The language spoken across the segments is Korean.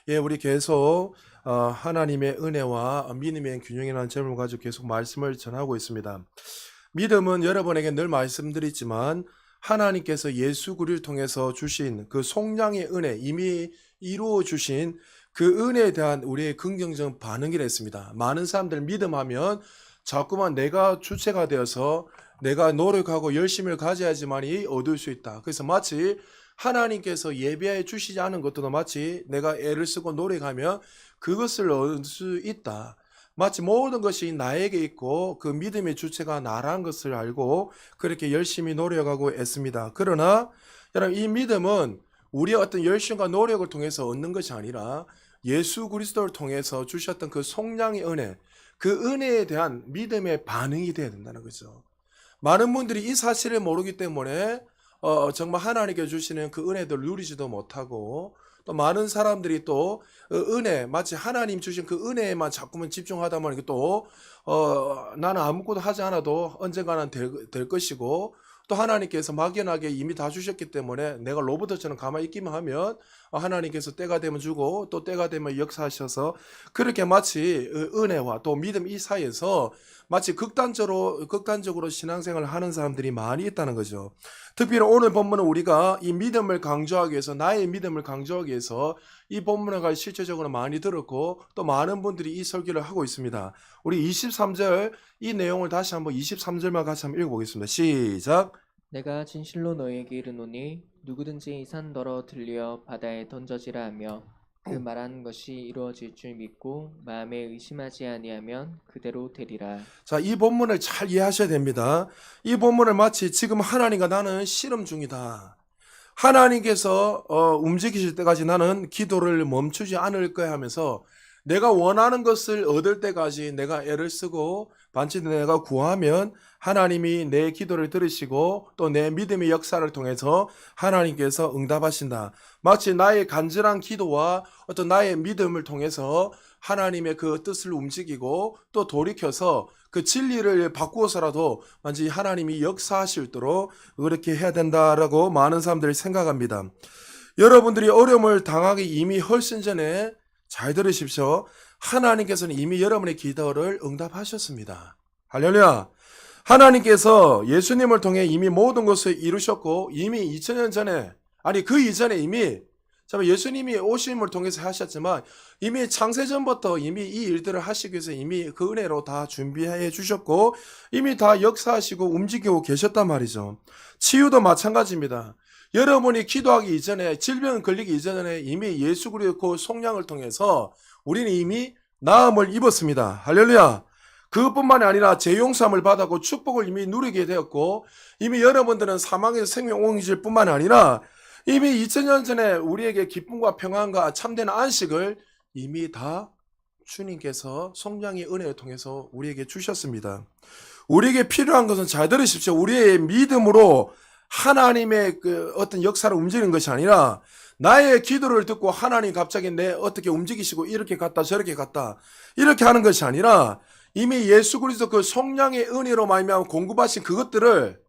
예, 우리 계속 하나님의 은혜와 믿음의 균형이라는 제목을 가지고 계속 말씀을 전하고 있습니다. 믿음은 여러분에게 늘 말씀드리지만 하나님께서 예수 그리스도를 통해서 주신 그 속량의 은혜, 이미 이루어 주신 그 은혜에 대한 우리의 긍정적 반응이라 했습니다. 많은 사람들 믿음하면 자꾸만 내가 주체가 되어서 내가 노력하고 열심을 가져야지만이 얻을 수 있다. 그래서 마치 하나님께서 예비해 주시지 않은 것도 마치 내가 애를 쓰고 노력하면 그것을 얻을 수 있다. 마치 모든 것이 나에게 있고 그 믿음의 주체가 나라는 것을 알고 그렇게 열심히 노력하고 애씁니다. 그러나 여러분, 이 믿음은 우리의 어떤 열심과 노력을 통해서 얻는 것이 아니라 예수 그리스도를 통해서 주셨던 그 속량의 은혜, 그 은혜에 대한 믿음의 반응이 되어야 된다는 거죠. 많은 분들이 이 사실을 모르기 때문에 정말 하나님께 주시는 그 은혜들을 누리지도 못하고, 또 많은 사람들이 또 은혜, 마치 하나님 주신 그 은혜에만 자꾸만 집중하다 보니까 또 나는 아무것도 하지 않아도 언젠가는 될 것이고, 또 하나님께서 막연하게 이미 다 주셨기 때문에 내가 로봇처럼 가만히 있기만 하면 하나님께서 때가 되면 주고 또 때가 되면 역사하셔서, 그렇게 마치 은혜와 또 믿음 이 사이에서 마치 극단적으로 신앙생활을 하는 사람들이 많이 있다는 거죠. 특별히 오늘 본문은 우리가 이 믿음을 강조하기 위해서, 나의 믿음을 강조하기 위해서 이 본문을 실제적으로 많이 들었고 또 많은 분들이 이 설교를 하고 있습니다. 우리 23절 이 내용을 다시 한번 23절만 같이 한번 읽어보겠습니다. 시작. 내가 진실로 너희에게 이르노니 누구든지 이 산더러 들려 바다에 던져지라 하며 그 말하는 것이 이루어질 줄 믿고 마음에 의심하지 아니하면 그대로 되리라. 자, 이 본문을 잘 이해하셔야 됩니다. 이 본문을 마치 지금 하나님과 나는 씨름 중이다. 하나님께서 움직이실 때까지 나는 기도를 멈추지 않을 거야 하면서 내가 원하는 것을 얻을 때까지 내가 애를 쓰고 반드시 내가 구하면 하나님이 내 기도를 들으시고 또 내 믿음의 역사를 통해서 하나님께서 응답하신다. 마치 나의 간절한 기도와 어떤 나의 믿음을 통해서 하나님의 그 뜻을 움직이고 또 돌이켜서 그 진리를 바꾸어서라도 완전히 하나님이 역사하실 수 있도록 그렇게 해야 된다라고 많은 사람들이 생각합니다. 여러분들이 어려움을 당하기 이미 훨씬 전에 잘 들으십시오. 하나님께서는 이미 여러분의 기도를 응답하셨습니다. 할렐루야. 하나님께서 예수님을 통해 이미 모든 것을 이루셨고 이미 2000년 전에, 아니 그 이전에 이미 예수님이 오심을 통해서 하셨지만 이미 창세전부터 이미 이 일들을 하시기 위해서 이미 그 은혜로 다 준비해 주셨고 이미 다 역사하시고 움직이고 계셨단 말이죠. 치유도 마찬가지입니다. 여러분이 기도하기 이전에, 질병 걸리기 이전에 이미 예수 그리스도 속량을 통해서 우리는 이미 나음을 입었습니다. 할렐루야. 그것뿐만이 아니라 죄용서함을 받았고 축복을 이미 누리게 되었고, 이미 여러분들은 사망에서 생명 옮기실 뿐만 아니라 이미 2000년 전에 우리에게 기쁨과 평안과 참된 안식을 이미 다 주님께서 속량의 은혜를 통해서 우리에게 주셨습니다. 우리에게 필요한 것은, 잘 들으십시오, 우리의 믿음으로 하나님의 그 어떤 역사를 움직이는 것이 아니라 나의 기도를 듣고 하나님 갑자기 내 어떻게 움직이시고 이렇게 갔다 저렇게 갔다 이렇게 하는 것이 아니라 이미 예수 그리스도 그 속량의 은혜로 말미암아 공급하신 그것들을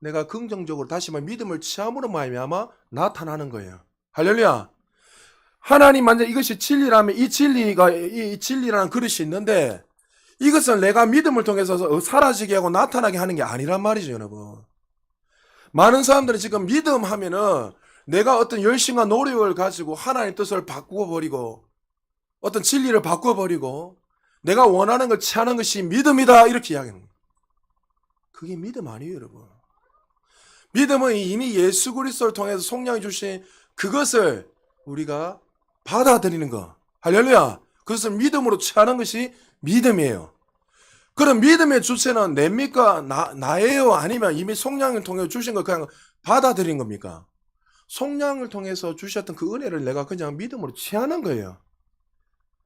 내가 긍정적으로 다시 말해 믿음을 취함으로 말미암아 나타나는 거예요. 할렐루야. 하나님 만약 이것이 진리라면 이 진리라는 그릇이 있는데 이것을 내가 믿음을 통해서 사라지게 하고 나타나게 하는 게 아니란 말이죠, 여러분. 많은 사람들은 지금 믿음 하면은 내가 어떤 열심과 노력을 가지고 하나님의 뜻을 바꾸어 버리고 어떤 진리를 바꾸어 버리고 내가 원하는 걸 취하는 것이 믿음이다 이렇게 이야기하는 거예요. 그게 믿음 아니에요, 여러분. 믿음은 이미 예수 그리스도를 통해서 속량해 주신 그것을 우리가 받아들이는 거. 할렐루야. 그것을 믿음으로 취하는 것이 믿음이에요. 그럼 믿음의 주체는 냅니까? 나예요? 아니면 이미 속량을 통해 주신 거 그냥 받아들인 겁니까? 속량을 통해서 주셨던 그 은혜를 내가 그냥 믿음으로 취하는 거예요.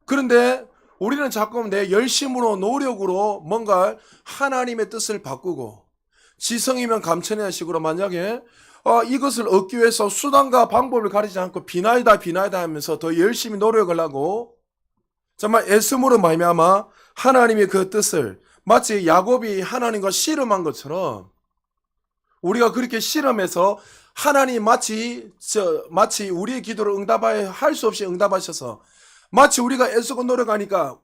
그런데 우리는 자꾸 내 열심으로 노력으로 뭔가 하나님의 뜻을 바꾸고 지성이면 감천이라는 식으로 만약에 이것을 얻기 위해서 수단과 방법을 가리지 않고 비나이다 하면서 더 열심히 노력을 하고 정말 애씀으로 말미암아 하나님의 그 뜻을, 마치 야곱이 하나님과 씨름한 것처럼 우리가 그렇게 씨름해서 하나님 마치 우리의 기도를 응답하여 할 수 없이 응답하셔서 마치 우리가 애쓰고 노력하니까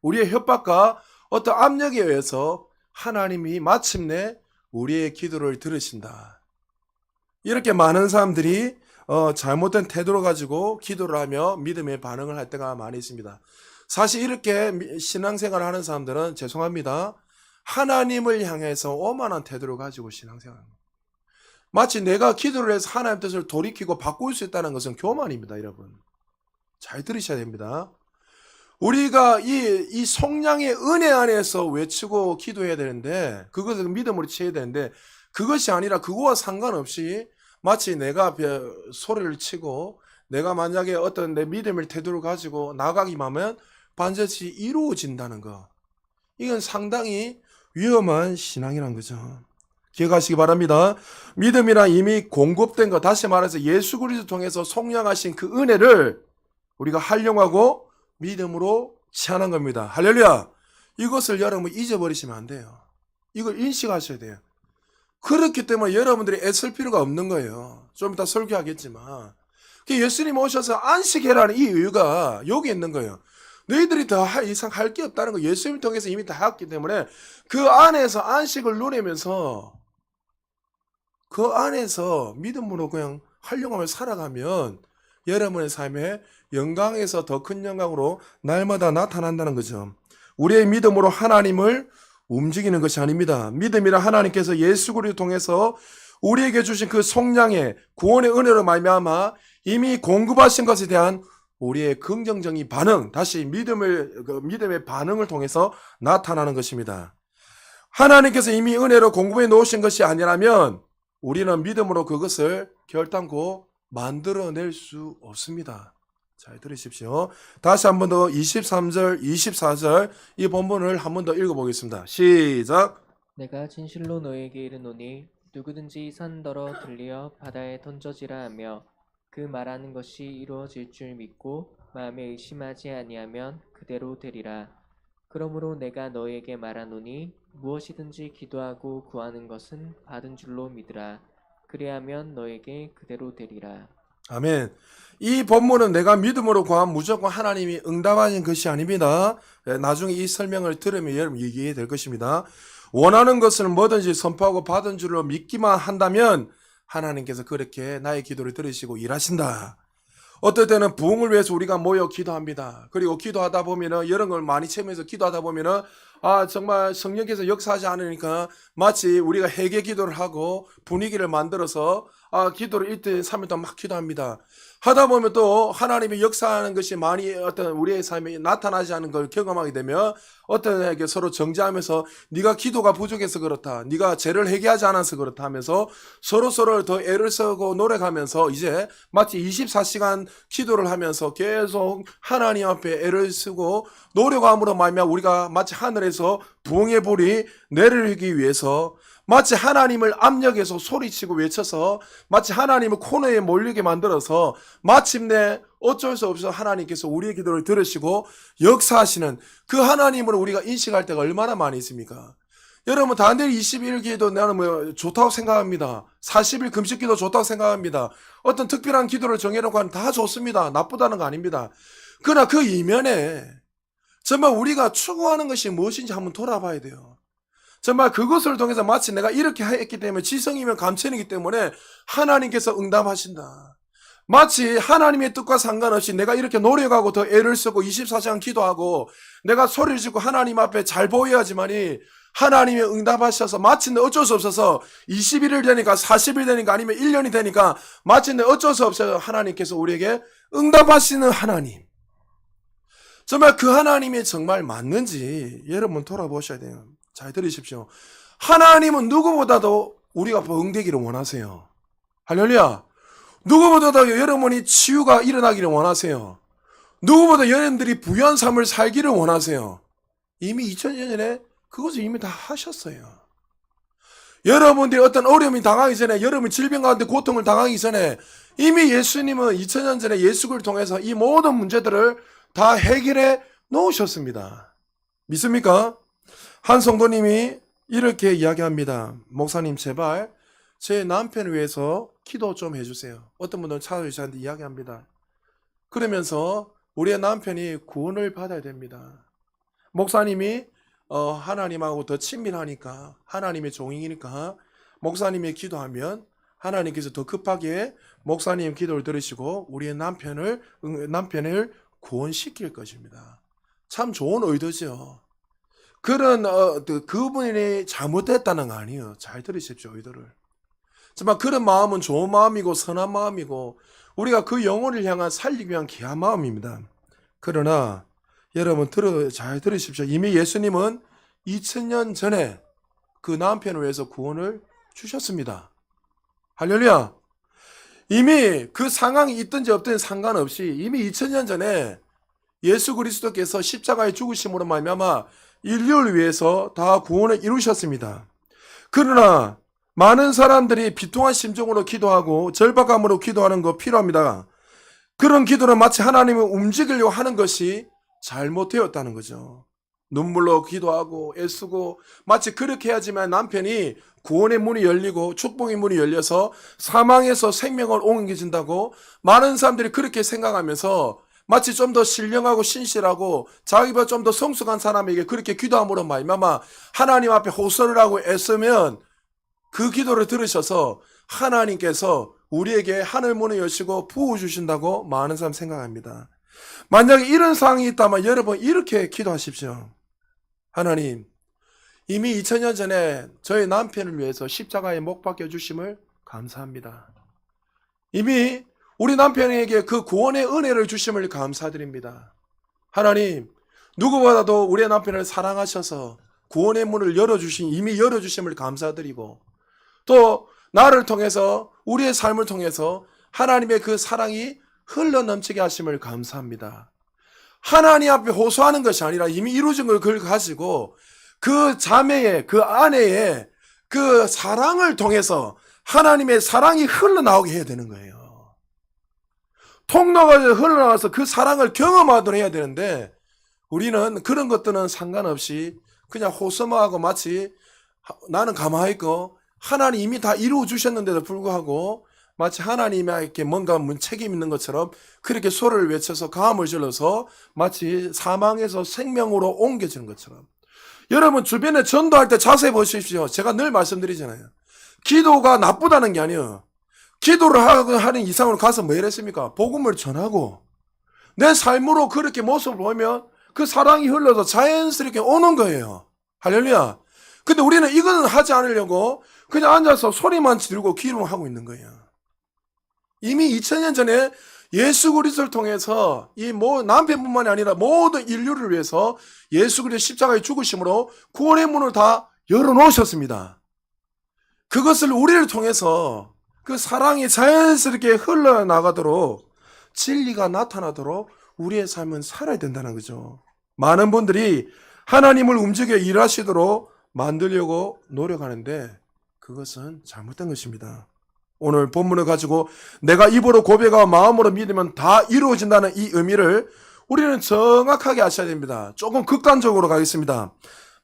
우리의 협박과 어떤 압력에 의해서 하나님이 마침내 우리의 기도를 들으신다. 이렇게 많은 사람들이 잘못된 태도를 가지고 기도를 하며 믿음의 반응을 할 때가 많이 있습니다. 사실 이렇게 신앙생활을 하는 사람들은 죄송합니다. 하나님을 향해서 오만한 태도를 가지고 신앙생활합니다. 마치 내가 기도를 해서 하나님 뜻을 돌이키고 바꿀 수 있다는 것은 교만입니다, 여러분. 잘 들으셔야 됩니다. 우리가 이 속량의 은혜 안에서 외치고 기도해야 되는데, 그것을 믿음으로 채워야 되는데, 그것이 아니라 그거와 상관없이 마치 내가 소리를 치고 내가 만약에 어떤 내 믿음의 태도를 가지고 나가기만 하면 반드시 이루어진다는 거. 이건 상당히 위험한 신앙이란 거죠. 기억하시기 바랍니다. 믿음이란 이미 공급된 것, 다시 말해서 예수 그리스도 통해서 속량하신 그 은혜를 우리가 활용하고 믿음으로 취하는 겁니다. 할렐루야. 이것을 여러분 잊어버리시면 안 돼요. 이걸 인식하셔야 돼요. 그렇기 때문에 여러분들이 애쓸 필요가 없는 거예요. 좀 이따 설교하겠지만 예수님 오셔서 안식해라는 이 이유가 여기 있는 거예요. 너희들이 더 이상 할 게 없다는 거 예수님 통해서 이미 다 했기 때문에 그 안에서 안식을 누리면서 그 안에서 믿음으로 그냥 활용하며 살아가면 여러분의 삶에 영광에서 더 큰 영광으로 날마다 나타난다는 거죠. 우리의 믿음으로 하나님을 움직이는 것이 아닙니다. 믿음이라 하나님께서 예수 그리스도를 통해서 우리에게 주신 그 속량의 구원의 은혜로 말미암아 이미 공급하신 것에 대한 우리의 긍정적인 반응, 다시 믿음의 반응을 통해서 나타나는 것입니다. 하나님께서 이미 은혜로 공급해 놓으신 것이 아니라면 우리는 믿음으로 그것을 결단코 만들어낼 수 없습니다. 잘 들으십시오. 다시 한 번 더 23절, 24절 이 본문을 한 번 더 읽어보겠습니다. 시작. 내가 진실로 너에게 이르노니 누구든지 산더러 들리어 바다에 던져지라 하며 그 말하는 것이 이루어질 줄 믿고 마음에 의심하지 아니하면 그대로 되리라. 그러므로 내가 너에게 말하노니 무엇이든지 기도하고 구하는 것은 받은 줄로 믿으라. 그리하면 너에게 그대로 되리라. 아멘. 이 본문은 내가 믿음으로 구하면 무조건 하나님이 응답하는 것이 아닙니다. 나중에 이 설명을 들으면 여러분 이해될 것입니다. 원하는 것을 뭐든지 선포하고 받은 줄로 믿기만 한다면 하나님께서 그렇게 나의 기도를 들으시고 일하신다. 어떨 때는 부흥을 위해서 우리가 모여 기도합니다. 그리고 기도하다 보면은 이런 걸 많이 체험해서 기도하다 보면은 정말 성령께서 역사하지 않으니까 마치 우리가 회개 기도를 하고 분위기를 만들어서 기도를 1일 3일 동안 막 기도합니다. 하다 보면 또 하나님이 역사하는 것이 많이 어떤 우리의 삶에 나타나지 않은 걸 경험하게 되면 어떤 에게 서로 정죄하면서 네가 기도가 부족해서 그렇다. 네가 죄를 회개하지 않아서 그렇다 하면서 서로를 더 애를 쓰고 노력하면서 이제 마치 24시간 기도를 하면서 계속 하나님 앞에 애를 쓰고 노력함으로 말미암아 우리가 마치 하늘에서 부흥의 불이 내리기 위해서 마치 하나님을 압력해서 소리치고 외쳐서 마치 하나님을 코너에 몰리게 만들어서 마침내 어쩔 수 없어 하나님께서 우리의 기도를 들으시고 역사하시는 그 하나님을 우리가 인식할 때가 얼마나 많이 있습니까? 여러분 다니엘 21일 기도 나는 좋다고 생각합니다. 40일 금식 기도 좋다고 생각합니다. 어떤 특별한 기도를 정해놓고 하면 다 좋습니다. 나쁘다는 거 아닙니다. 그러나 그 이면에 정말 우리가 추구하는 것이 무엇인지 한번 돌아봐야 돼요. 정말 그것을 통해서 마치 내가 이렇게 했기 때문에 지성이면 감천이기 때문에 하나님께서 응답하신다. 마치 하나님의 뜻과 상관없이 내가 이렇게 노력하고 더 애를 쓰고 24시간 기도하고 내가 소리를 짓고 하나님 앞에 잘 보여야지만이 하나님이 응답하셔서 마침내 어쩔 수 없어서 21일 되니까 40일 되니까 아니면 1년이 되니까 마침내 어쩔 수 없어서 하나님께서 우리에게 응답하시는 하나님. 정말 그 하나님이 정말 맞는지 여러분 돌아보셔야 돼요. 잘 들으십시오. 하나님은 누구보다도 우리가 부흥되기를 원하세요. 할렐루야. 누구보다도 여러분이 치유가 일어나기를 원하세요. 누구보다 여러분들이 부유한 삶을 살기를 원하세요. 이미 2000년 전에 그것을 이미 다 하셨어요. 여러분들이 어떤 어려움이 당하기 전에, 여러분 질병 가운데 고통을 당하기 전에 이미 예수님은 2000년 전에 예수를 통해서 이 모든 문제들을 다 해결해 놓으셨습니다. 믿습니까? 한 성도님이 이렇게 이야기합니다. 목사님 제발 제 남편을 위해서 기도 좀 해주세요. 어떤 분들은 찾아오셔서 저한테 이야기합니다. 그러면서 우리의 남편이 구원을 받아야 됩니다. 목사님이 하나님하고 더 친밀하니까, 하나님의 종이니까 목사님이 기도하면 하나님께서 더 급하게 목사님 기도를 들으시고 우리의 남편을 구원시킬 것입니다. 참 좋은 의도죠. 그런 그분이 잘못됐다는 거 아니에요. 잘 들으십시오, 의도를. 정말 그런 마음은 좋은 마음이고 선한 마음이고 우리가 그 영혼을 향한 살리기 위한 귀한 마음입니다. 그러나 여러분 잘 들으십시오. 이미 예수님은 2000년 전에 그 남편을 위해서 구원을 주셨습니다. 할렐루야. 이미 그 상황이 있든지 없든지 상관없이 이미 2000년 전에 예수 그리스도께서 십자가에 죽으심으로 말미암아 인류를 위해서 다 구원을 이루셨습니다. 그러나 많은 사람들이 비통한 심정으로 기도하고 절박함으로 기도하는 거 필요합니다. 그런 기도는 마치 하나님을 움직이려고 하는 것이 잘못되었다는 거죠. 눈물로 기도하고 애쓰고 마치 그렇게 해야지만 남편이 구원의 문이 열리고 축복의 문이 열려서 사망에서 생명을 옮겨진다고 많은 사람들이 그렇게 생각하면서 마치 좀 더 신령하고 신실하고 자기보다 좀 더 성숙한 사람에게 그렇게 기도함으로 말미암아 하나님 앞에 호소를 하고 애쓰면 그 기도를 들으셔서 하나님께서 우리에게 하늘 문을 여시고 부어주신다고 많은 사람 생각합니다. 만약에 이런 상황이 있다면 여러분 이렇게 기도하십시오. 하나님, 이미 2000년 전에 저희 남편을 위해서 십자가에 못 박혀 주심을 감사합니다. 이미 우리 남편에게 그 구원의 은혜를 주심을 감사드립니다. 하나님, 누구보다도 우리 남편을 사랑하셔서 구원의 문을 이미 열어주심을 감사드리고 또 나를 통해서 우리의 삶을 통해서 하나님의 그 사랑이 흘러넘치게 하심을 감사합니다. 하나님 앞에 호소하는 것이 아니라 이미 이루어진 걸 그걸 가지고 그 자매의 그 아내의 그 사랑을 통해서 하나님의 사랑이 흘러나오게 해야 되는 거예요. 통로가 흘러나와서 그 사랑을 경험하도록 해야 되는데 우리는 그런 것들은 상관없이 그냥 호소만 하고 마치 나는 가만히 있고 하나님 이미 다 이루어 주셨는데도 불구하고 마치 하나님에게 뭔가 책임 있는 것처럼 그렇게 소리를 외쳐서 감을 질러서 마치 사망에서 생명으로 옮겨지는 것처럼. 여러분 주변에 전도할 때 자세히 보십시오. 제가 늘 말씀드리잖아요. 기도가 나쁘다는 게 아니에요. 기도를 하는 이상으로 가서 뭐 이랬습니까? 복음을 전하고 내 삶으로 그렇게 모습을 보면 그 사랑이 흘러서 자연스럽게 오는 거예요. 할렐루야. 근데 우리는 이거는 하지 않으려고 그냥 앉아서 소리만 지르고 기도하고 있는 거예요. 이미 2000년 전에 예수 그리스도를 통해서 이 남편뿐만이 아니라 모든 인류를 위해서 예수 그리스도 십자가의 죽으심으로 구원의 문을 다 열어놓으셨습니다. 그것을 우리를 통해서 그 사랑이 자연스럽게 흘러나가도록 진리가 나타나도록 우리의 삶은 살아야 된다는 거죠. 많은 분들이 하나님을 움직여 일하시도록 만들려고 노력하는데 그것은 잘못된 것입니다. 오늘 본문을 가지고 내가 입으로 고백하고 마음으로 믿으면 다 이루어진다는 이 의미를 우리는 정확하게 아셔야 됩니다. 조금 극단적으로 가겠습니다.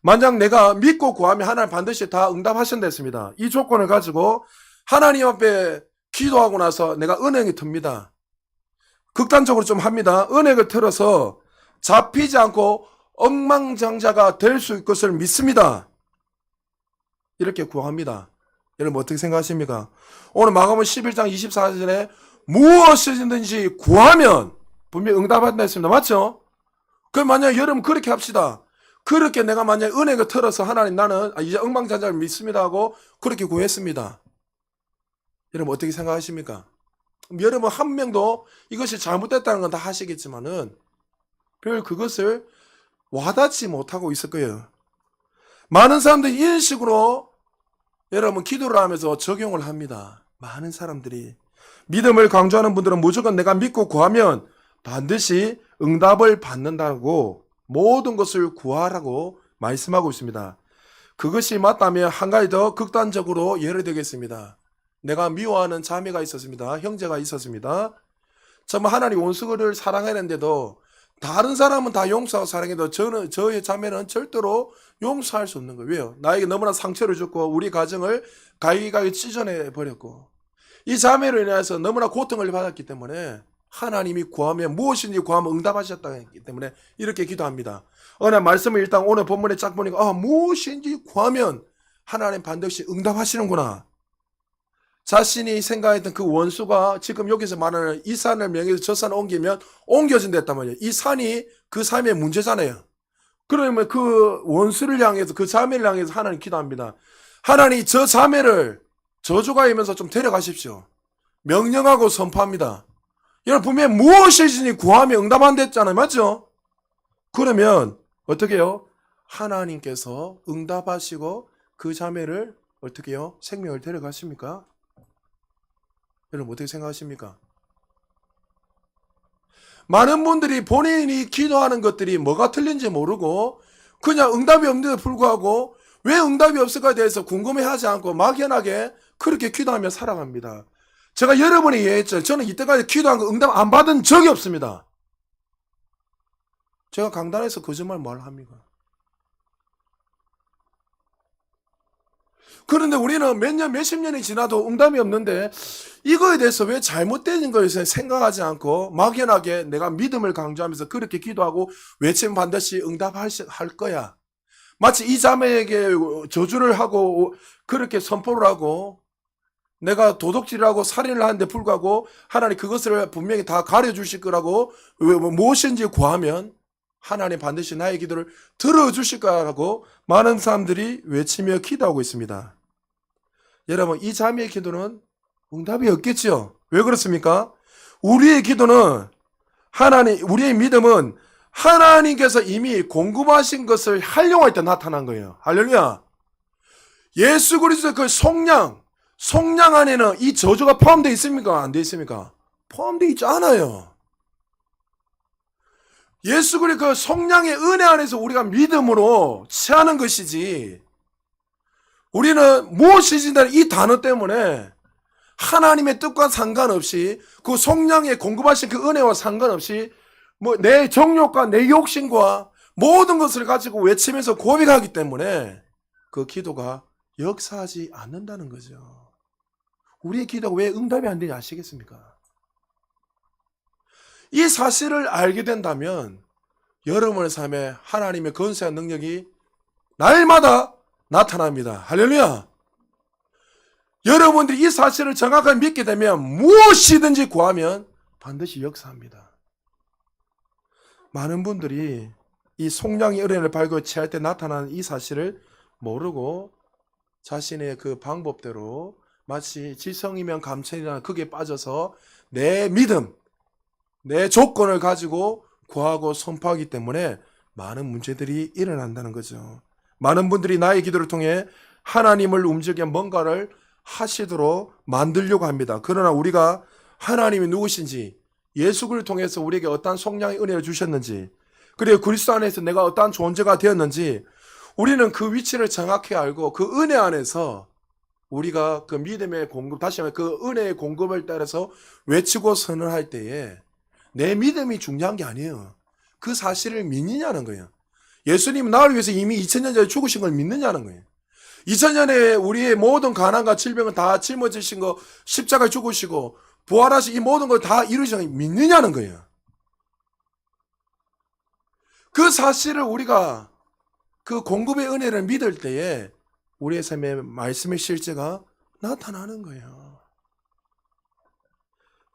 만약 내가 믿고 구하면 하나님 반드시 다 응답하신다 했습니다. 이 조건을 가지고 하나님 앞에 기도하고 나서 내가 은행이 틉니다. 극단적으로 좀 합니다. 은행을 틀어서 잡히지 않고 억만장자가 될 수 있을 것을 믿습니다. 이렇게 구합니다. 여러분 어떻게 생각하십니까? 오늘 마가복음 11장 24절에 무엇이든지 구하면 분명히 응답한다 했습니다. 맞죠? 그럼 만약에 여러분 그렇게 합시다. 그렇게 내가 만약에 은행을 틀어서 하나님 나는 이제 억만장자를 믿습니다 하고 그렇게 구했습니다. 여러분 어떻게 생각하십니까? 여러분 한 명도 이것이 잘못됐다는 건 다 하시겠지만은 별 그것을 와닿지 못하고 있을 거예요. 많은 사람들이 이런 식으로 여러분 기도를 하면서 적용을 합니다. 많은 사람들이 믿음을 강조하는 분들은 무조건 내가 믿고 구하면 반드시 응답을 받는다고 모든 것을 구하라고 말씀하고 있습니다. 그것이 맞다면 한 가지 더 극단적으로 예를 들겠습니다. 내가 미워하는 자매가 있었습니다. 형제가 있었습니다. 정말 하나님 원수를 사랑하는데도 다른 사람은 다 용서하고 사랑해도 저의 자매는 절대로 용서할 수 없는 거예요. 왜요? 나에게 너무나 상처를 줬고 우리 가정을 가위가위 찢어내 버렸고 이 자매로 인해서 너무나 고통을 받았기 때문에 하나님이 구하면 무엇인지 구하면 응답하셨다기 때문에 이렇게 기도합니다. 어느 말씀을 일단 오늘 본문에 쫙 보니까 무엇인지 구하면 하나님 반드시 응답하시는구나. 자신이 생각했던 그 원수가 지금 여기서 말하는 이 산을 명해서 저 산을 옮기면 옮겨진댔단 말이에요. 이 산이 그 삶의 문제잖아요. 그러면 그 원수를 향해서 그 자매를 향해서 하나님 기도합니다. 하나님 저 자매를 저주가이면서 좀 데려가십시오. 명령하고 선포합니다. 여러분 분명히 무엇이든지 구하면 응답한댔잖아요. 맞죠? 그러면 어떻게 해요? 하나님께서 응답하시고 그 자매를 어떻게 해요? 생명을 데려가십니까? 여러분 어떻게 생각하십니까? 많은 분들이 본인이 기도하는 것들이 뭐가 틀린지 모르고 그냥 응답이 없는데도 불구하고 왜 응답이 없을까에 대해서 궁금해하지 않고 막연하게 그렇게 기도하며 살아갑니다. 제가 여러 번 얘기했죠. 저는 이때까지 기도한 거 응답 안 받은 적이 없습니다. 제가 강단에서 거짓말 뭘 합니까? 그런데 우리는 몇 년, 몇십 년이 지나도 응답이 없는데 이거에 대해서 왜 잘못된 거에 대해서 생각하지 않고 막연하게 내가 믿음을 강조하면서 그렇게 기도하고 외치면 반드시 응답할 거야. 마치 이 자매에게 저주를 하고 그렇게 선포를 하고 내가 도둑질을 하고 살인을 하는데 불구하고 하나님 그것을 분명히 다 가려주실 거라고 무엇인지 구하면 하나님 반드시 나의 기도를 들어주실 거라고 많은 사람들이 외치며 기도하고 있습니다. 여러분 이 자매의 기도는 응답이 없겠죠. 왜 그렇습니까? 우리의 기도는 우리의 믿음은 하나님께서 이미 공급하신 것을 활용할 때 나타난 거예요. 할렐루야. 예수 그리스도의 그 속량 안에는 이 저주가 포함되어 있습니까? 안 되어 있습니까? 포함되어 있지 않아요. 예수 그리스도 그 속량의 은혜 안에서 우리가 믿음으로 취하는 것이지 우리는 무엇이지 이 단어 때문에 하나님의 뜻과 상관없이 그 속량에 공급하신 그 은혜와 상관없이 뭐 내 정욕과 내 욕심과 모든 것을 가지고 외치면서 고백하기 때문에 그 기도가 역사하지 않는다는 거죠. 우리의 기도가 왜 응답이 안 되는지 아시겠습니까? 이 사실을 알게 된다면 여러분의 삶에 하나님의 권세와 능력이 날마다 나타납니다. 할렐루야. 여러분들이 이 사실을 정확하게 믿게 되면 무엇이든지 구하면 반드시 역사합니다. 많은 분들이 이 속량의 은혜를 발견 취할 때 나타나는 이 사실을 모르고 자신의 그 방법대로 마치 지성이면 감천이나 그게 빠져서 내 믿음, 내 조건을 가지고 구하고 선포하기 때문에 많은 문제들이 일어난다는 거죠. 많은 분들이 나의 기도를 통해 하나님을 움직여 뭔가를 하시도록 만들려고 합니다. 그러나 우리가 하나님이 누구신지 예수 그리스도를 통해서 우리에게 어떠한 속량의 은혜를 주셨는지 그리고 그리스도 안에서 내가 어떠한 존재가 되었는지 우리는 그 위치를 정확히 알고 그 은혜 안에서 우리가 그 믿음의 공급, 다시 말해 그 은혜의 공급을 따라서 외치고 선언할 때에 내 믿음이 중요한 게 아니에요. 그 사실을 믿느냐는 거예요. 예수님은 나를 위해서 이미 2000년 전에 죽으신 걸 믿느냐는 거예요. 2000년에 우리의 모든 가난과 질병을 다 짊어지신 거 십자가에 죽으시고 부활하신 이 모든 걸 다 이루신 걸 믿느냐는 거예요. 그 사실을 우리가 그 공급의 은혜를 믿을 때에 우리의 삶에 말씀의 실제가 나타나는 거예요.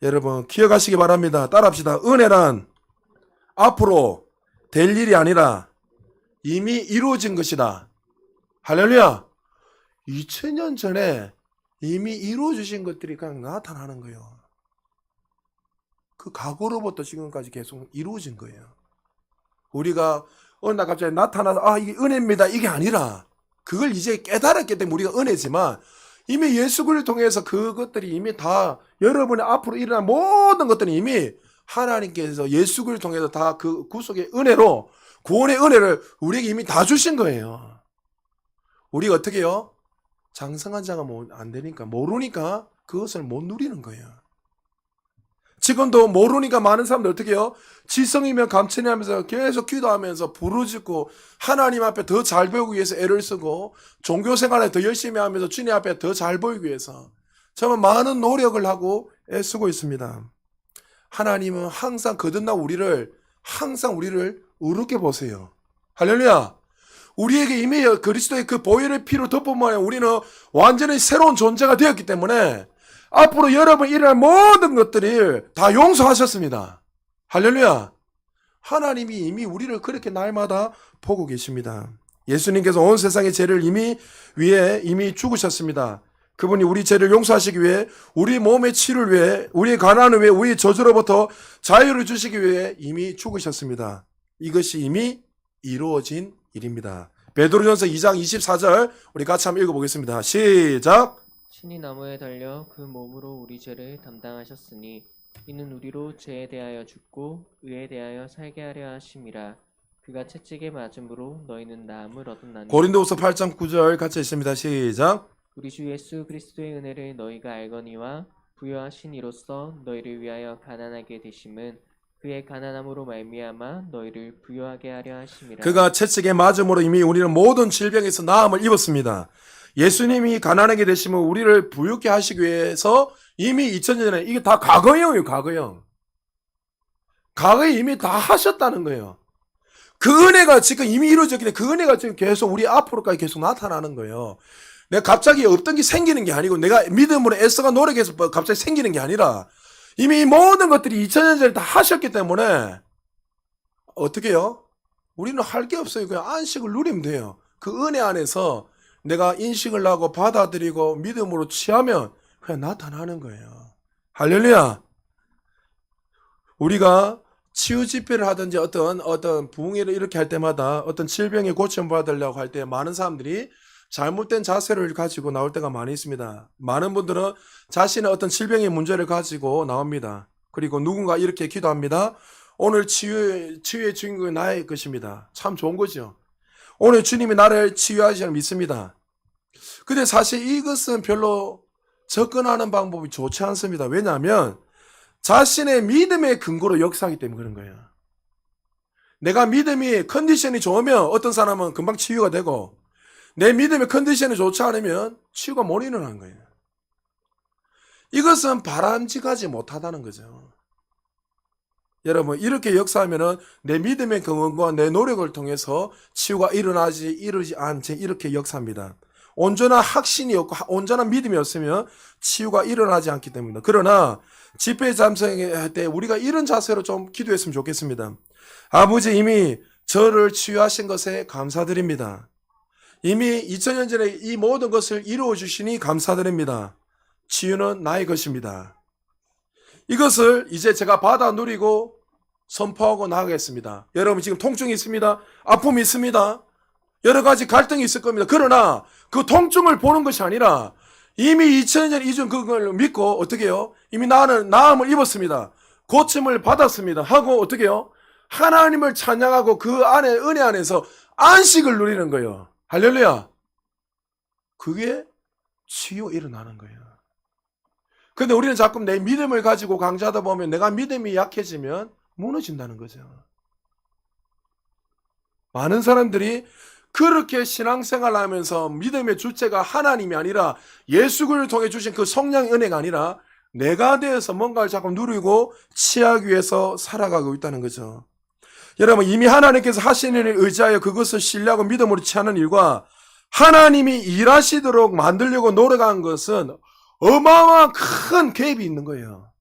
여러분 기억하시기 바랍니다. 따라합시다. 은혜란 앞으로 될 일이 아니라 이미 이루어진 것이다. 할렐루야. 2000년 전에 이미 이루어주신 것들이 그냥 나타나는 거예요. 그 과거로부터 지금까지 계속 이루어진 거예요. 우리가 어느 날 갑자기 나타나서 이게 은혜입니다. 이게 아니라 그걸 이제 깨달았기 때문에 우리가 은혜지만 이미 예수 그리스도를 통해서 그것들이 이미 다 여러분의 앞으로 일어난 모든 것들이 이미 하나님께서 예수 그리스도를 통해서 다 그 구속의 은혜로 구원의 은혜를 우리에게 이미 다 주신 거예요. 우리가 어떻게 해요? 장성한 자가 안 되니까 모르니까 그것을 못 누리는 거예요. 지금도 모르니까 많은 사람들 어떻게 해요? 지성이면 감천이 하면서 계속 기도하면서 부르짖고 하나님 앞에 더 잘 배우기 위해서 애를 쓰고 종교 생활에 더 열심히 하면서 주님 앞에 더 잘 보이기 위해서 정말 많은 노력을 하고 애쓰고 있습니다. 하나님은 항상 거듭난 우리를 의롭게 보세요. 할렐루야. 우리에게 이미 그리스도의 그 보혈의 피로 덮음하여 우리는 완전히 새로운 존재가 되었기 때문에 앞으로 여러분 일어날 모든 것들을 다 용서하셨습니다. 할렐루야. 하나님이 이미 우리를 그렇게 날마다 보고 계십니다. 예수님께서 온 세상의 죄를 이미 죽으셨습니다. 그분이 우리 죄를 용서하시기 위해 우리 몸의 치유를 위해 우리의 가난을 위해 우리의 저주로부터 자유를 주시기 위해 이미 죽으셨습니다. 이것이 이미 이루어진 일입니다. 베드로전서 2장 24절 우리 같이 한번 읽어보겠습니다. 시작. 신이 나무에 달려 그 몸으로 우리 죄를 담당하셨으니 이는 우리로 죄에 대하여 죽고 의에 대하여 살게 하려 하심이라. 그가 채찍에 맞음으로 너희는 나음을 얻었나니. 고린도후서 8장 9절 같이 읽습니다. 시작. 우리 주 예수 그리스도의 은혜를 너희가 알거니와 부요하신 이로써 너희를 위하여 가난하게 되심은 그의 가난함으로 말미암아 너희를 부요하게 하려 하심이라. 그가 채찍에 맞음으로 이미 우리는 모든 질병에서 나음을 입었습니다. 예수님이 가난하게 되시면 우리를 부유케 하시기 위해서 이미 2000년 전에 이게 다 과거형이에요. 과거형. 과거에 이미 다 하셨다는 거예요. 그 은혜가 지금 이미 이루어졌기 때문에 그 은혜가 지금 계속 우리 앞으로까지 계속 나타나는 거예요. 내가 갑자기 없던 게 생기는 게 아니고 내가 믿음으로 애써가 노력해서 갑자기 생기는 게 아니라 이미 이 모든 것들이 2000년 전에 다 하셨기 때문에 어떻게 해요? 우리는 할 게 없어요. 그냥 안식을 누리면 돼요. 그 은혜 안에서 내가 인식을 하고 받아들이고 믿음으로 취하면 그냥 나타나는 거예요. 할렐루야. 우리가 치유 집회를 하든지 어떤 부흥회를 이렇게 할 때마다 어떤 질병에 고침받으려고 할 때 많은 사람들이 잘못된 자세를 가지고 나올 때가 많이 있습니다. 많은 분들은 자신의 어떤 질병의 문제를 가지고 나옵니다. 그리고 누군가 이렇게 기도합니다. 오늘 치유의 주인공이 나의 것입니다. 참 좋은 거죠. 오늘 주님이 나를 치유하시는 믿습니다. 근데 사실 이것은 별로 접근하는 방법이 좋지 않습니다. 왜냐하면 자신의 믿음의 근거로 역사하기 때문에 그런 거예요. 내가 믿음이 컨디션이 좋으면 어떤 사람은 금방 치유가 되고 내 믿음의 컨디션이 좋지 않으면 치유가 못 일어나는 거예요. 이것은 바람직하지 못하다는 거죠. 여러분 이렇게 역사하면은 내 믿음의 근원과 내 노력을 통해서 치유가 이루어지지 않지 이렇게 역사합니다. 온전한 확신이 없고 온전한 믿음이 없으면 치유가 일어나지 않기 때문입니다. 그러나 집회 참석할 때 우리가 이런 자세로 좀 기도했으면 좋겠습니다. 아버지 이미 저를 치유하신 것에 감사드립니다. 이미 2000년 전에 이 모든 것을 이루어 주시니 감사드립니다. 치유는 나의 것입니다. 이것을 이제 제가 받아 누리고 선포하고 나가겠습니다. 여러분 지금 통증이 있습니다. 아픔이 있습니다. 여러 가지 갈등이 있을 겁니다. 그러나 그 통증을 보는 것이 아니라 이미 2000년 전 이전 그걸 믿고 어떻게 해요? 이미 나는 나음을 입었습니다. 고침을 받았습니다. 하고 어떻게 해요? 하나님을 찬양하고 그 안에 은혜 안에서 안식을 누리는 거예요. 할렐루야. 그게 치유 일어나는 거예요. 근데 우리는 자꾸 내 믿음을 가지고 강조하다 보면 내가 믿음이 약해지면 무너진다는 거죠. 많은 사람들이 그렇게 신앙생활을 하면서 믿음의 주체가 하나님이 아니라 예수를 통해 주신 그 성령의 은혜가 아니라 내가 되어서 뭔가를 자꾸 누리고 취하기 위해서 살아가고 있다는 거죠. 여러분 이미 하나님께서 하시는 일을 의지하여 그것을 신뢰하고 믿음으로 취하는 일과 하나님이 일하시도록 만들려고 노력한 것은 어마어마한 큰 갭이 있는 거예요.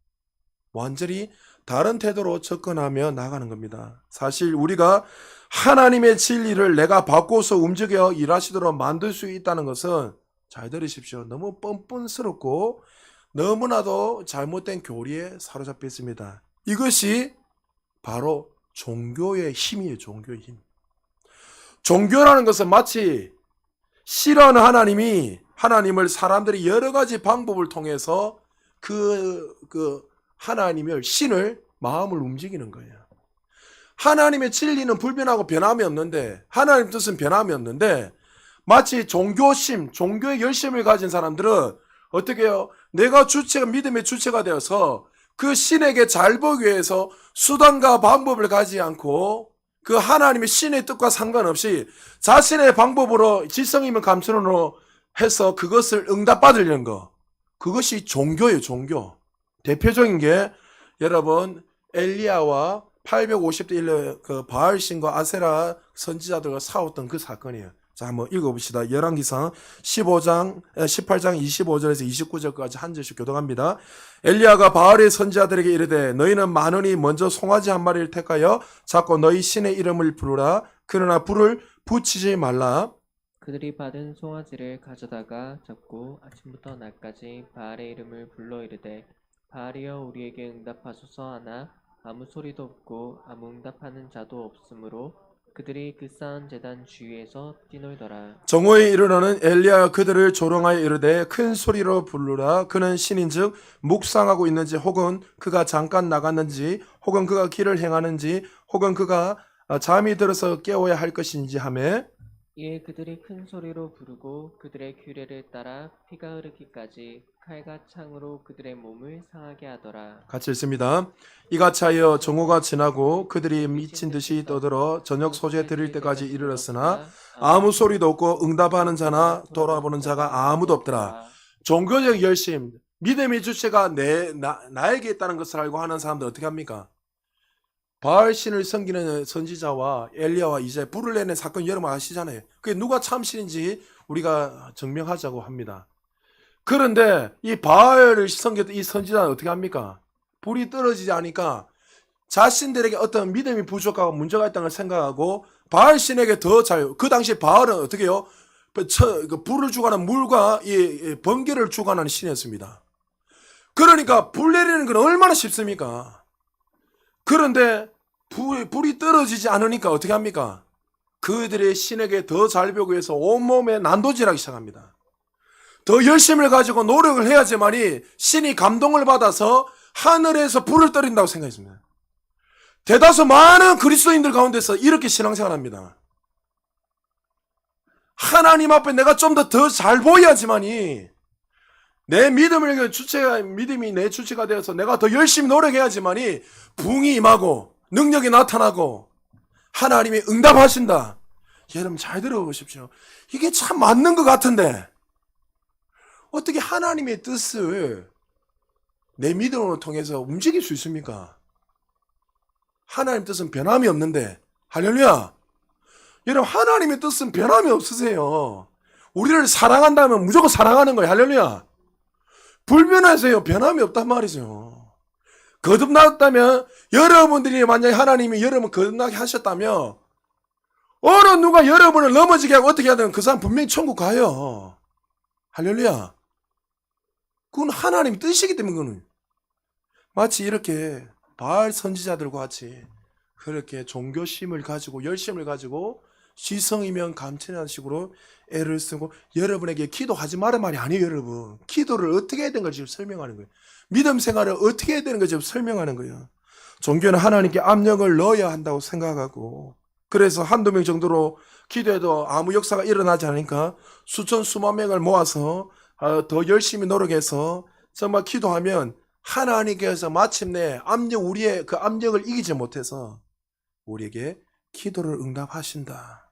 완전히 다른 태도로 접근하며 나가는 겁니다. 사실 우리가 하나님의 진리를 내가 바꿔서 움직여 일하시도록 만들 수 있다는 것은 잘 들으십시오. 너무 뻔뻔스럽고 너무나도 잘못된 교리에 사로잡혀 있습니다. 이것이 바로 종교의 힘이에요. 종교의 힘. 종교라는 것은 마치 싫어하는 하나님을 사람들이 여러 가지 방법을 통해서 그 신을 마음을 움직이는 거예요. 하나님의 진리는 불변하고 변함이 없는데 하나님 뜻은 변함이 없는데 마치 종교의 열심을 가진 사람들은 어떻게 해요? 내가 믿음의 주체가 되어서 그 신에게 잘 보기 위해서 수단과 방법을 가지 않고 그 하나님의 신의 뜻과 상관없이 자신의 방법으로 지성이면 감천으로 해서 그것을 응답받으려는 거. 그것이 종교예요, 종교. 대표적인 게 여러분 엘리야와 850대 1의 그 바알신과 아세라 선지자들과 싸웠던 그 사건이에요. 자, 한번 읽어봅시다. 열왕기상 18장 25절에서 29절까지 한 절씩 교독합니다. 엘리야가 바알의 선지자들에게 이르되 너희는 많으니 먼저 송아지 한 마리를 택하여 잡고 너희 신의 이름을 부르라. 그러나 불을 붙이지 말라. 그들이 받은 송아지를 가져다가 잡고 아침부터 낮까지 바알의 이름을 불러 이르되 바알이여 우리에게 응답하소서 하나 아무 소리도 없고 아무 응답하는 자도 없으므로 그들이 그 쌓은 제단 주위에서 뛰놀더라. 정오에 이르러는 엘리야가 그들을 조롱하여 이르되 큰 소리로 부르라. 그는 신인즉 묵상하고 있는지 혹은 그가 잠깐 나갔는지 혹은 그가 길을 행하는지 혹은 그가 잠이 들어서 깨워야 할 것인지 하매 이에 그들이 큰 소리로 부르고 그들의 규례를 따라 피가 흐르기까지 칼과 창으로 그들의 몸을 상하게 하더라. 같이 읽습니다. 이같이 하여 정오가 지나고 그들이 미친 듯이 떠들어 저녁 소재 드릴 때까지 이르렀으나 아무 소리도 없고 응답하는 자나 돌아보는 자가 아무도 없더라. 종교적 열심, 믿음의 주체가 나에게 있다는 것을 알고 하는 사람들 어떻게 합니까? 바알 신을 섬기는 선지자와 엘리야와 이제 불을 내는 사건 여러분 아시잖아요. 그게 누가 참신인지 우리가 증명하자고 합니다. 그런데 이 바알을 섬겼던 이 선지자는 어떻게 합니까? 불이 떨어지지 않으니까 자신들에게 어떤 믿음이 부족하고 문제가 있다는 걸 생각하고 바알 신에게 더 그 당시 바알은 어떻게 해요? 불을 주관하는 물과 이 번개를 주관하는 신이었습니다. 그러니까 불 내리는 건 얼마나 쉽습니까? 그런데 불이 떨어지지 않으니까 어떻게 합니까? 그들의 신에게 더 잘 배우기 위해서 온몸에 난도질하기 시작합니다. 더 열심을 가지고 노력을 해야지만이 신이 감동을 받아서 하늘에서 불을 떨린다고 생각했습니다. 대다수 많은 그리스도인들 가운데서 이렇게 신앙생활합니다. 하나님 앞에 내가 좀 더 잘 보여야지만이 내 믿음이 내 주체가 되어서 내가 더 열심히 노력해야지만이 부흥이 임하고 능력이 나타나고 하나님이 응답하신다. 여러분 잘 들어보십시오. 이게 참 맞는 것 같은데 어떻게 하나님의 뜻을 내 믿음으로 통해서 움직일 수 있습니까? 하나님의 뜻은 변함이 없는데 할렐루야. 여러분 하나님의 뜻은 변함이 없으세요. 우리를 사랑한다면 무조건 사랑하는 거예요. 할렐루야. 불변하세요. 변함이 없단 말이죠. 거듭났다면 여러분들이 만약에 하나님이 여러분 거듭나게 하셨다면 어느 누가 여러분을 넘어지게 하고 어떻게 하든 그 사람 분명히 천국 가요. 할렐루야. 그건 하나님의 뜻이기 때문에 그거는 마치 이렇게 바알 선지자들과 같이 그렇게 종교심을 가지고 열심을 가지고 시성이면 감천하는 식으로 애를 쓰고 여러분에게 기도하지 말란 말이 아니에요. 여러분 기도를 어떻게 해야 되는 걸 지금 설명하는 거예요. 믿음 생활을 어떻게 해야 되는 걸 지금 설명하는 거예요. 종교는 하나님께 압력을 넣어야 한다고 생각하고 그래서 한두 명 정도로 기도해도 아무 역사가 일어나지 않으니까 수천 수만 명을 모아서 더 열심히 노력해서 정말 기도하면 하나님께서 마침내 우리의 그 압력을 이기지 못해서 우리에게 기도를 응답하신다.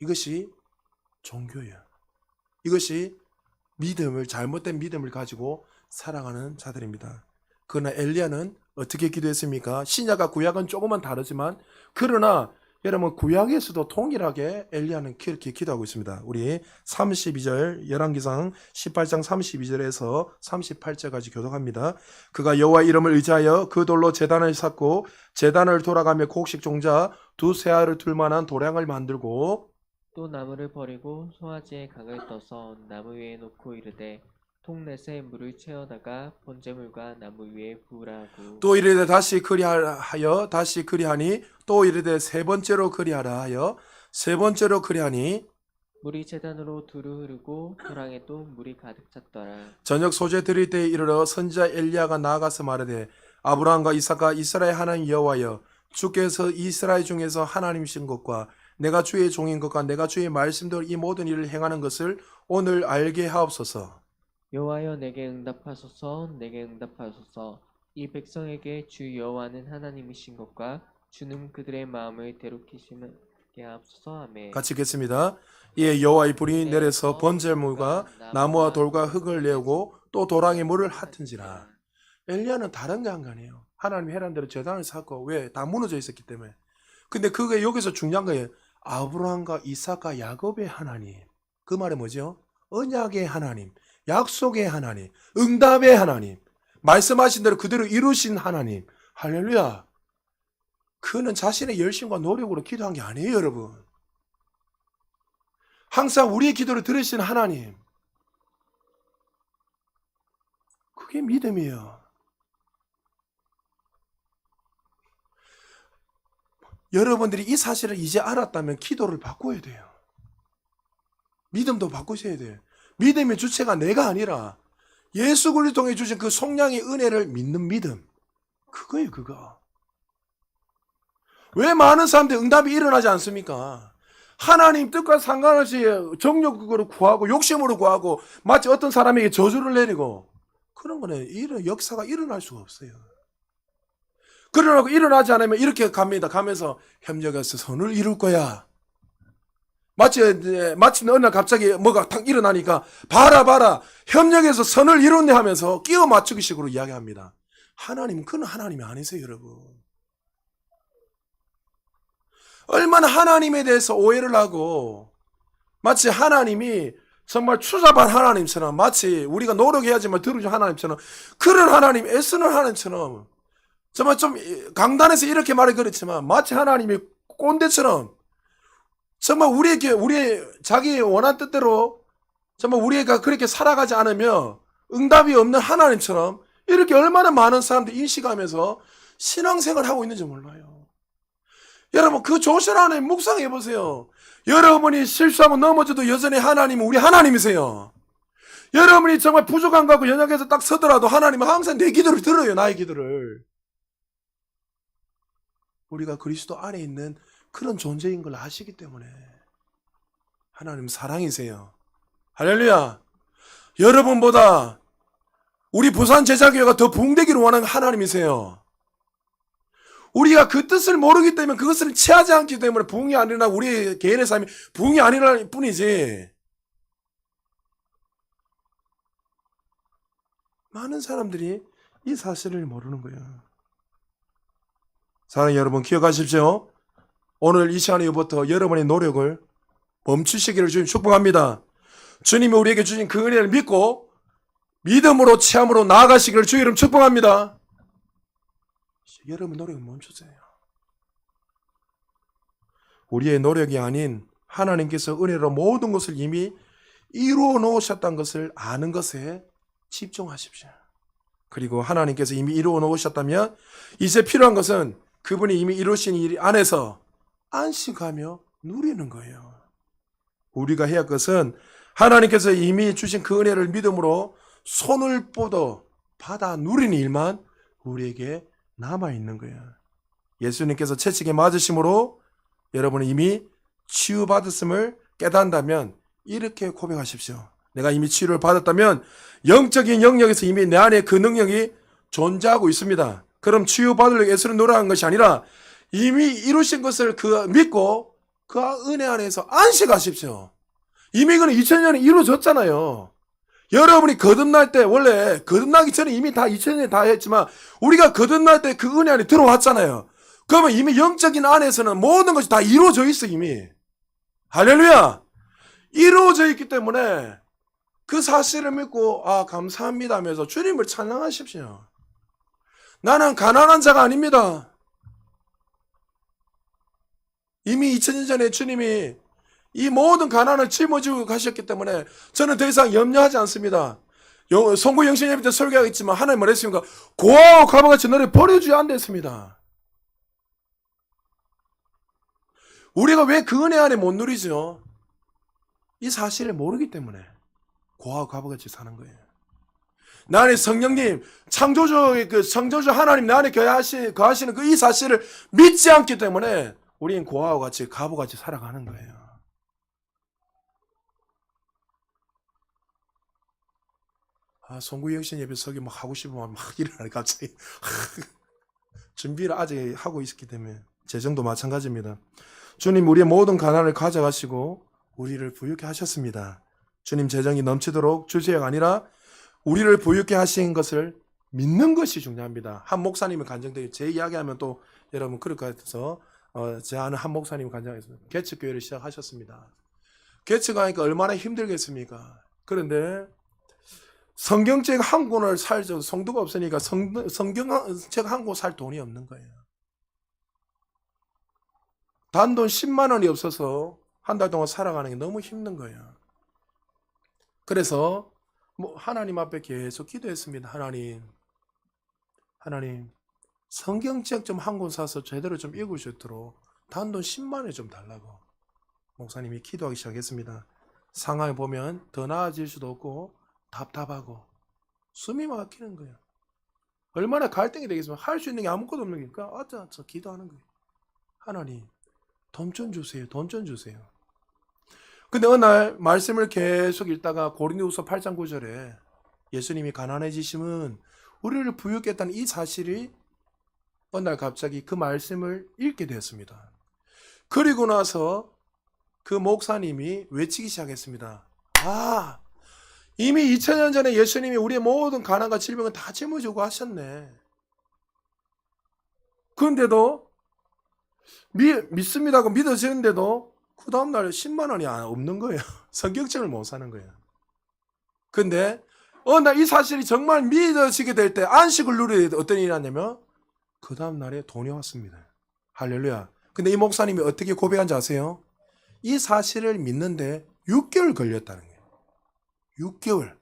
이것이 종교예요. 이것이 잘못된 믿음을 가지고 살아가는 자들입니다. 그러나 엘리야는 어떻게 기도했습니까? 신약과 구약은 조금은 다르지만 그러나 여러분 구약에서도 동일하게 엘리야는 그렇게 기도하고 있습니다. 우리 32절 열왕기상 18장 32절에서 38절까지 교독합니다. 그가 여호와 이름을 의지하여 그 돌로 제단을 쌓고 제단을 돌아가며 곡식 종자 두세 알을 둘 만한 도량을 만들고 또 나무를 버리고 송아지의 각을 떠서 나무 위에 놓고 이르되 통넷에 물을 채워다가 번제물과 나무 위에 부으라고. 또 이르되 다시 그리하여 다시 그리하니 또 이르되 세 번째로 그리하라 하여 세 번째로 그리하니 물이 제단으로 두루 흐르고 도랑에 또 물이 가득 찼더라. 저녁 소재 드릴 때에 이르러 선지자 엘리야가 나아가서 말하되 아브라함과 이삭과 이스라엘 하나님 여호와여 주께서 이스라엘 중에서 하나님이신 것과 내가 주의 종인 것과 내가 주의 말씀대로 이 모든 일을 행하는 것을 오늘 알게 하옵소서. 여호와여 내게 응답하소서 내게 응답하소서 이 백성에게 주 여호와는 하나님이신 것과 주는 그들의 마음을 대롭히시게 하옵소서. 아멘. 같이 읽겠습니다. 이에 여호와의 불이 내려서 번제물과 나무와 돌과 흙을 내오고 또 도랑에 물을 핫은지라. 엘리야는 다른 게 한 거 아니에요. 하나님이 해란 대로 제단을 쌓고 왜? 다 무너져 있었기 때문에. 근데 그게 여기서 중요한 거예요. 아브라함과 이삭과 야곱의 하나님. 그 말이 뭐죠? 언약의 하나님, 약속의 하나님, 응답의 하나님, 말씀하신 대로 그대로 이루신 하나님. 할렐루야. 그는 자신의 열심과 노력으로 기도한 게 아니에요, 여러분. 항상 우리의 기도를 들으신 하나님. 그게 믿음이에요. 여러분들이 이 사실을 이제 알았다면 기도를 바꿔야 돼요. 믿음도 바꾸셔야 돼요. 믿음의 주체가 내가 아니라 예수 그리스도를 통해 주신 그 속량의 은혜를 믿는 믿음. 그거예요, 그거. 왜 많은 사람들이 응답이 일어나지 않습니까? 하나님 뜻과 상관없이 정욕으로 구하고 욕심으로 구하고 마치 어떤 사람에게 저주를 내리고 그런 거는 이런 역사가 일어날 수가 없어요. 그러고 일어나지 않으면 이렇게 갑니다. 가면서 협력해서 선을 이룰 거야. 마침내 어느 날 갑자기 뭐가 탁 일어나니까 봐라 협력해서 선을 이룬네 하면서 끼워 맞추기 식으로 이야기합니다. 하나님은 그는 하나님이 아니세요, 여러분. 얼마나 하나님에 대해서 오해를 하고 마치 하나님이 정말 추잡한 하나님처럼 마치 우리가 노력해야지만 들어주는 하나님처럼 그런 하나님, 애쓰는 하나님처럼 정말 좀 강단에서 이렇게 말이 그렇지만 마치 하나님이 꼰대처럼 정말 우리의 자기 원한 뜻대로 정말 우리가 그렇게 살아가지 않으며 응답이 없는 하나님처럼 이렇게 얼마나 많은 사람들이 인식하면서 신앙생활을 하고 있는지 몰라요. 여러분 그 조실 하나님 묵상해 보세요. 여러분이 실수하고 넘어져도 여전히 하나님은 우리 하나님이세요. 여러분이 정말 부족한 거 같고 연약해서 딱 서더라도 하나님은 항상 내 기도를 들어요. 나의 기도를. 우리가 그리스도 안에 있는 그런 존재인 걸 아시기 때문에 하나님 사랑이세요. 할렐루야. 여러분보다 우리 부산 제자교회가 더 부흥되기를 원하는 하나님이세요. 우리가 그 뜻을 모르기 때문에 그것을 취하지 않기 때문에 부흥이 안 일어나고 우리 개인의 삶이 부흥이 안 일어날 뿐이지. 많은 사람들이 이 사실을 모르는 거예요. 사랑하는 여러분 기억하십시오. 오늘 이 시간 이후부터 여러분의 노력을 멈추시기를 주님 축복합니다. 주님이 우리에게 주신 그 은혜를 믿고 믿음으로 체험으로 나아가시기를 주의 이름 축복합니다. 여러분 노력을 멈추세요. 우리의 노력이 아닌 하나님께서 은혜로 모든 것을 이미 이루어 놓으셨다는 것을 아는 것에 집중하십시오. 그리고 하나님께서 이미 이루어 놓으셨다면 이제 필요한 것은 그분이 이미 이루신 일 안에서 안식하며 누리는 거예요. 우리가 해야 할 것은 하나님께서 이미 주신 그 은혜를 믿음으로 손을 뻗어 받아 누리는 일만 우리에게 남아있는 거예요. 예수님께서 채찍에 맞으심으로 여러분은 이미 치유받았음을 깨닫는다면 이렇게 고백하십시오. 내가 이미 치유를 받았다면 영적인 영역에서 이미 내 안에 그 능력이 존재하고 있습니다. 그럼 치유받으려고 예수를 노력한 것이 아니라 이미 이루신 것을 믿고 그 은혜 안에서 안식하십시오. 이미 그는 2000년에 이루어졌잖아요. 여러분이 거듭날 때 원래 거듭나기 전에 이미 다 2000년에 다 했지만 우리가 거듭날 때 그 은혜 안에 들어왔잖아요. 그러면 이미 영적인 안에서는 모든 것이 다 이루어져 있어 이미. 할렐루야. 이루어져 있기 때문에 그 사실을 믿고 감사합니다 하면서 주님을 찬양하십시오. 나는 가난한 자가 아닙니다. 이미 2000년 전에 주님이 이 모든 가난을 짊어지고 가셨기 때문에 저는 더 이상 염려하지 않습니다. 송구 영신 예배 때 설교하겠지만 하나님 말했습니까? 고아와 과부같이 너를 버려주지 않겠습니다. 우리가 왜 그 은혜 안에 못 누리죠? 이 사실을 모르기 때문에 고아와 과부같이 사는 거예요. 나 안에 성령님, 창조주 하나님 내 안에 거하시는 그 이 사실을 믿지 않기 때문에 우리는 고아와 같이 과부같이 살아가는 거예요. 송구 영신 예배 서기 막 하고 싶으면 막 일어나네 갑자기. 준비를 아직 하고 있기 때문에 재정도 마찬가지입니다. 주님 우리의 모든 가난을 가져가시고 우리를 부유케 하셨습니다. 주님 재정이 넘치도록 주세요가 아니라 우리를 부유케 하신 것을 믿는 것이 중요합니다. 한 목사님이 간증되게 제 이야기하면 또 여러분 그럴 것 같아서 제 아는 한 목사님이 간증해서 개척교회를 시작하셨습니다. 개척하니까 얼마나 힘들겠습니까? 그런데 성경책 한 권을 살 성도가 없으니까 성경책 한 권 살 돈이 없는 거예요. 단돈 10만 원이 없어서 한 달 동안 살아가는 게 너무 힘든 거예요. 그래서 하나님 앞에 계속 기도했습니다. 하나님 성경책 좀 한 권 사서 제대로 좀 읽을 수 있도록 단돈 10만 원 좀 달라고 목사님이 기도하기 시작했습니다. 상황을 보면 더 나아질 수도 없고 답답하고 숨이 막히는 거예요. 얼마나 갈등이 되겠습니까? 할 수 있는 게 아무것도 없는 거니까 아짜 기도하는 거예요. 하나님 돈 좀 주세요. 돈 좀 주세요. 근데 어느 날 말씀을 계속 읽다가 고린도후서 8장 9절에 예수님이 가난해지심은 우리를 부유케 했다는 이 사실이 어느 날 갑자기 그 말씀을 읽게 되었습니다. 그리고 나서 그 목사님이 외치기 시작했습니다. 이미 2000년 전에 예수님이 우리의 모든 가난과 질병을 다 짊어지고 하셨네. 그런데도 믿습니다고 믿어지는데도 그 다음날 10만 원이 없는 거예요. 성경책을 못 사는 거예요. 근데 어느 날 이 사실이 정말 믿어지게 될 때 안식을 누릴 때 어떤 일이 났냐면 그 다음날에 돈이 왔습니다. 할렐루야. 근데 이 목사님이 어떻게 고백한지 아세요? 이 사실을 믿는데 6개월 걸렸다는 거예요. 6개월.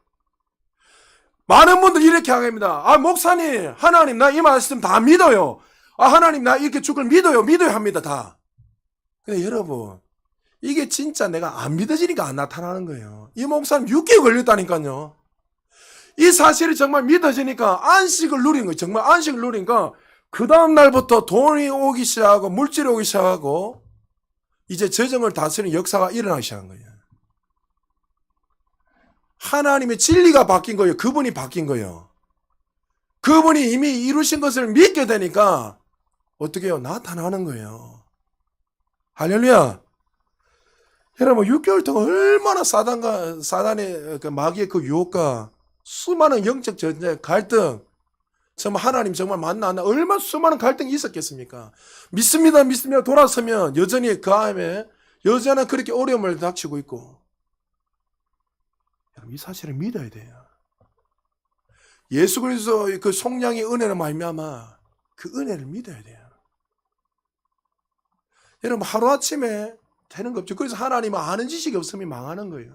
많은 분들이 이렇게 하겠습니다. 목사님, 하나님 나 이 말씀 다 믿어요. 하나님 나 이렇게 죽을 믿어요 합니다 다. 근데 여러분 이게 진짜 내가 안 믿어지니까 안 나타나는 거예요. 이 목사님 6개월 걸렸다니까요. 이 사실이 정말 믿어지니까 안식을 누린 거예요. 정말 안식을 누리니까 그 다음 날부터 돈이 오기 시작하고 물질이 오기 시작하고 이제 재정을 다스리는 역사가 일어나기 시작한 거예요. 하나님의 진리가 바뀐 거예요. 그분이 바뀐 거예요. 그분이 이미 이루신 것을 믿게 되니까 어떻게 해요? 나타나는 거예요. 할렐루야. 여러분 6개월 동안 얼마나 사단의 그 마귀의 그 유혹과 수많은 영적 전쟁, 갈등, 정말 하나님 정말 맞나 안 나, 얼마나 수많은 갈등이 있었겠습니까? 믿습니다 돌아서면 여전히 그 안에 여전히 그렇게 어려움을 닥치고 있고, 여러분 이 사실을 믿어야 돼요. 예수 그리스도의 그 속량의 은혜로 말미암아 그 은혜를 믿어야 돼요. 여러분 하루아침에 되는 거 없죠. 그래서 하나님은 아는 지식이 없으면 망하는 거예요.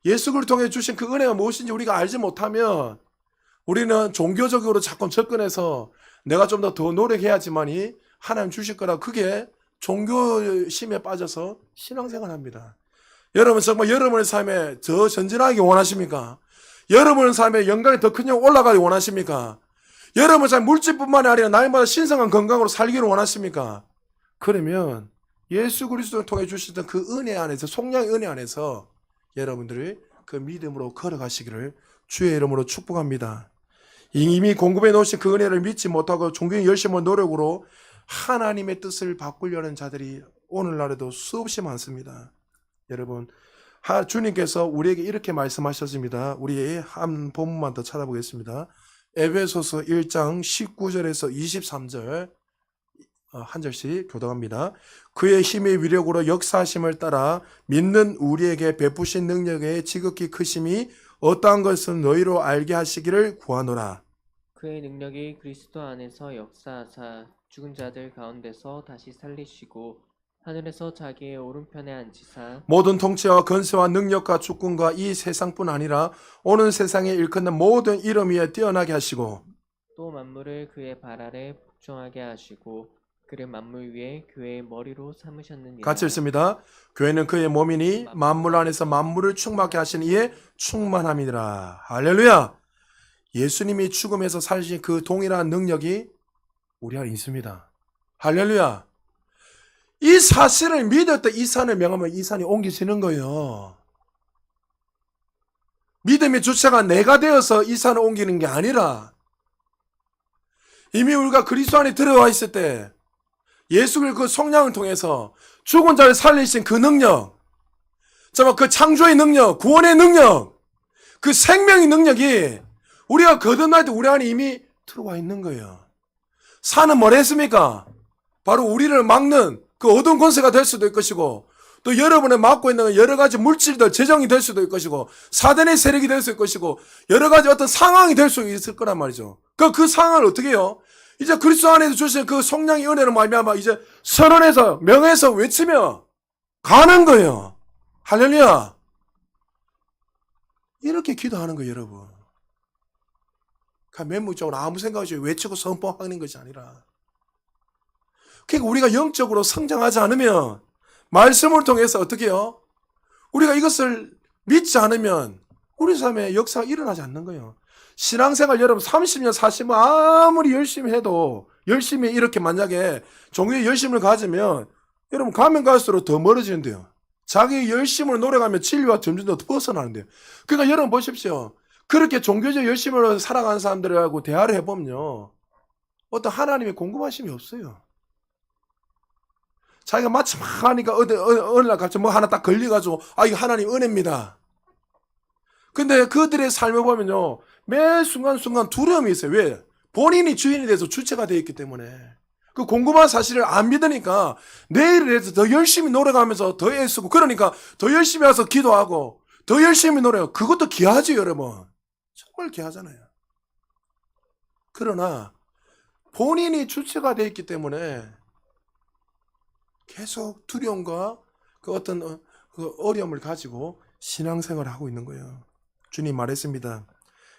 예수를 통해 주신 그 은혜가 무엇인지 우리가 알지 못하면 우리는 종교적으로 자꾸 접근해서 내가 좀 더 노력해야지만이 하나님 주실 거라 그게 종교심에 빠져서 신앙생활 합니다. 여러분 정말 여러분의 삶에 더 전진하기 원하십니까? 여러분의 삶에 영광이 더 큰 영 올라가기 원하십니까? 여러분 삶 물질뿐만 아니라 날마다 신성한 건강으로 살기를 원하십니까? 그러면 예수 그리스도를 통해 주시던 그 은혜 안에서 속량의 은혜 안에서 여러분들이 그 믿음으로 걸어가시기를 주의 이름으로 축복합니다. 이미 공급해 놓으신 그 은혜를 믿지 못하고 종교의 열심과 노력으로 하나님의 뜻을 바꾸려는 자들이 오늘날에도 수없이 많습니다. 여러분 주님께서 우리에게 이렇게 말씀하셨습니다. 우리 한 본문만 더 찾아보겠습니다. 에베소서 1장 19절에서 23절 한 절씩 교독합니다. 그의 힘의 위력으로 역사하심을 따라 믿는 우리에게 베푸신 능력의 지극히 크심이 어떠한 것은 너희로 알게 하시기를 구하노라. 그의 능력이 그리스도 안에서 역사하사 죽은 자들 가운데서 다시 살리시고 하늘에서 자기의 오른편에 앉히사 모든 통치와 건세와 능력과 주권과 이 세상뿐 아니라 오는 세상에 일컫는 모든 이름 위에 뛰어나게 하시고 또 만물을 그의 발 아래 복종하게 하시고 그를 만물 위에 교회의 머리로 삼으셨느니라. 같이 읽습니다. 교회는 그의 몸이니 만물 안에서 만물을 충만하게 하신 이의 충만함이니라. 할렐루야. 예수님이 죽음에서 살신 그 동일한 능력이 우리 안에 있습니다. 할렐루야. 이 사실을 믿을 때 이 산을 명하면 이 산이 옮겨지는 거예요. 믿음의 주체가 내가 되어서 이 산을 옮기는 게 아니라 이미 우리가 그리스도 안에 들어와 있을 때 예수를 그 성령을 통해서 죽은 자를 살리신 그 능력, 정말 그 창조의 능력, 구원의 능력, 그 생명의 능력이 우리가 거듭날 때 우리 안에 이미 들어와 있는 거예요. 산은 뭘 했습니까? 바로 우리를 막는 그 어두운 권세가 될 수도 있을 것이고, 또 여러분의 맡고 있는 여러 가지 물질들, 재정이 될 수도 있을 것이고, 사단의 세력이 될 수 있을 것이고, 여러 가지 어떤 상황이 될 수 있을 거란 말이죠. 그 상황을 어떻게 해요? 이제 그리스도 안에서 주신 그 성령의 은혜로 말미암아 이제 선언해서 명해서 외치며 가는 거예요. 할렐루야. 이렇게 기도하는 거예요, 여러분. 맹목적으로 아무 생각 없이 외치고 선포하는 것이 아니라, 그러니까 우리가 영적으로 성장하지 않으면 말씀을 통해서 어떻게 해요? 우리가 이것을 믿지 않으면 우리 삶에 역사가 일어나지 않는 거예요. 신앙생활 여러분 30년 40년 아무리 열심히 해도, 열심히 이렇게 만약에 종교에 열심을 가지면 여러분 가면 갈수록 더 멀어지는데요. 자기 열심으로 노력하면 진리와 점점 더 벗어나는데요. 그러니까 여러분 보십시오. 그렇게 종교적 열심으로 살아가는 사람들하고 대화를 해보면요, 어떤 하나님의 궁금하심이 없어요. 자기가 마치 막 하니까 어느 날 갑자기 뭐 하나 딱 걸려가지고 이거 하나님 은혜입니다. 근데 그들의 삶을 보면요, 매 순간순간 두려움이 있어요. 왜? 본인이 주인이 돼서 주체가 되어 있기 때문에. 그 궁금한 사실을 안 믿으니까 내일을 위해서 더 열심히 노력하면서 더 애쓰고, 그러니까 더 열심히 와서 기도하고 더 열심히 노력하고, 그것도 귀하죠, 여러분. 정말 귀하잖아요. 그러나 본인이 주체가 되어 있기 때문에 계속 두려움과 그 어떤 그 어려움을 가지고 신앙생활을 하고 있는 거예요. 주님 말했습니다.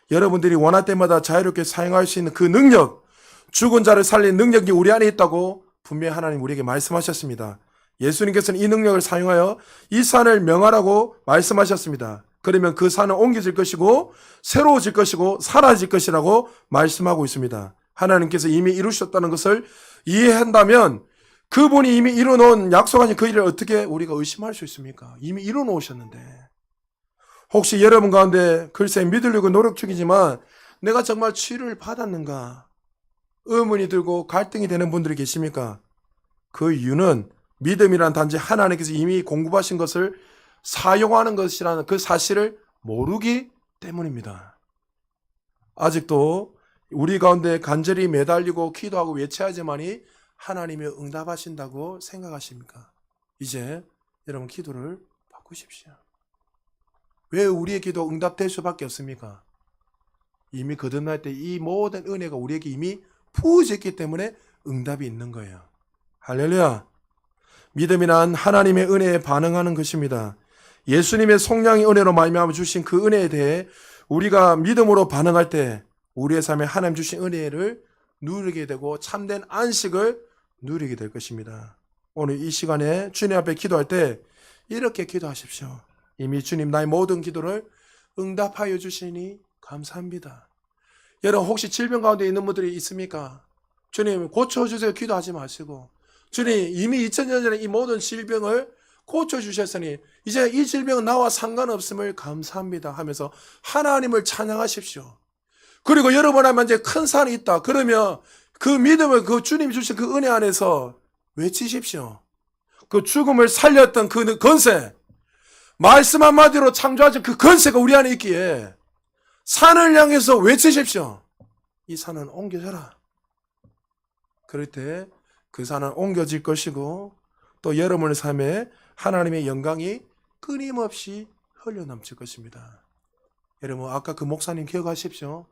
여러분들이 원할 때마다 자유롭게 사용할 수 있는 그 능력, 죽은 자를 살린 능력이 우리 안에 있다고 분명히 하나님 우리에게 말씀하셨습니다. 예수님께서는 이 능력을 사용하여 이 산을 명하라고 말씀하셨습니다. 그러면 그 산은 옮겨질 것이고 새로워질 것이고 사라질 것이라고 말씀하고 있습니다. 하나님께서 이미 이루셨다는 것을 이해한다면 그분이 이미 이루어놓은 약속하신 그 일을 어떻게 우리가 의심할 수 있습니까? 이미 이루어놓으셨는데. 혹시 여러분 가운데 글쎄 믿으려고 노력 중이지만 내가 정말 치유를 받았는가 의문이 들고 갈등이 되는 분들이 계십니까? 그 이유는 믿음이란 단지 하나님께서 이미 공급하신 것을 사용하는 것이라는 그 사실을 모르기 때문입니다. 아직도 우리 가운데 간절히 매달리고 기도하고 외쳐야지만이 하나님이 응답하신다고 생각하십니까? 이제 여러분 기도를 바꾸십시오. 왜 우리의 기도 응답될 수밖에 없습니까? 이미 거듭날 때 이 모든 은혜가 우리에게 이미 부어졌기 때문에 응답이 있는 거예요. 할렐루야. 믿음이란 하나님의 은혜에 반응하는 것입니다. 예수님의 성령의 은혜로 말미암아 주신 그 은혜에 대해 우리가 믿음으로 반응할 때 우리의 삶에 하나님 주신 은혜를 누리게 되고 참된 안식을 누리게 될 것입니다. 오늘 이 시간에 주님 앞에 기도할 때 이렇게 기도하십시오. 이미 주님 나의 모든 기도를 응답하여 주시니 감사합니다. 여러분 혹시 질병 가운데 있는 분들이 있습니까? 주님 고쳐주세요 기도하지 마시고, 주님 이미 2000년 전에 이 모든 질병을 고쳐주셨으니 이제 이 질병은 나와 상관없음을 감사합니다 하면서 하나님을 찬양하십시오. 그리고 여러분 안에 이제 큰 산이 있다. 그러면 그 믿음을 그 주님 주신 그 은혜 안에서 외치십시오. 그 죽음을 살렸던 그 권세, 말씀 한마디로 창조하신 그 권세가 우리 안에 있기에 산을 향해서 외치십시오. 이 산은 옮겨져라. 그럴 때 그 산은 옮겨질 것이고 또 여러분의 삶에 하나님의 영광이 끊임없이 흘러넘칠 것입니다. 여러분 아까 그 목사님 기억하십시오.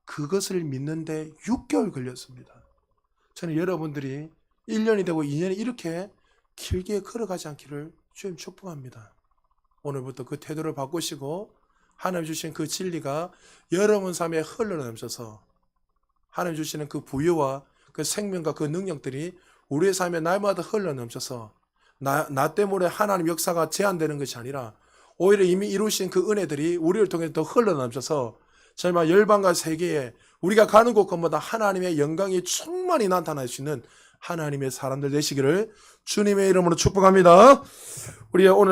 그것을 믿는데 6개월 걸렸습니다. 저는 여러분들이 1년이 되고 2년이 이렇게 길게 걸어가지 않기를 주님 축복합니다. 오늘부터 그 태도를 바꾸시고 하나님 주신 그 진리가 여러분 삶에 흘러넘쳐서 하나님 주시는 그 부여와 그 생명과 그 능력들이 우리의 삶에 날마다 흘러넘쳐서 나 때문에 하나님 역사가 제한되는 것이 아니라 오히려 이미 이루신 그 은혜들이 우리를 통해 더 흘러넘쳐서 정말 열방과 세계에 우리가 가는 곳마다 하나님의 영광이 충만히 나타날 수 있는 하나님의 사람들 되시기를 주님의 이름으로 축복합니다. 우리 오늘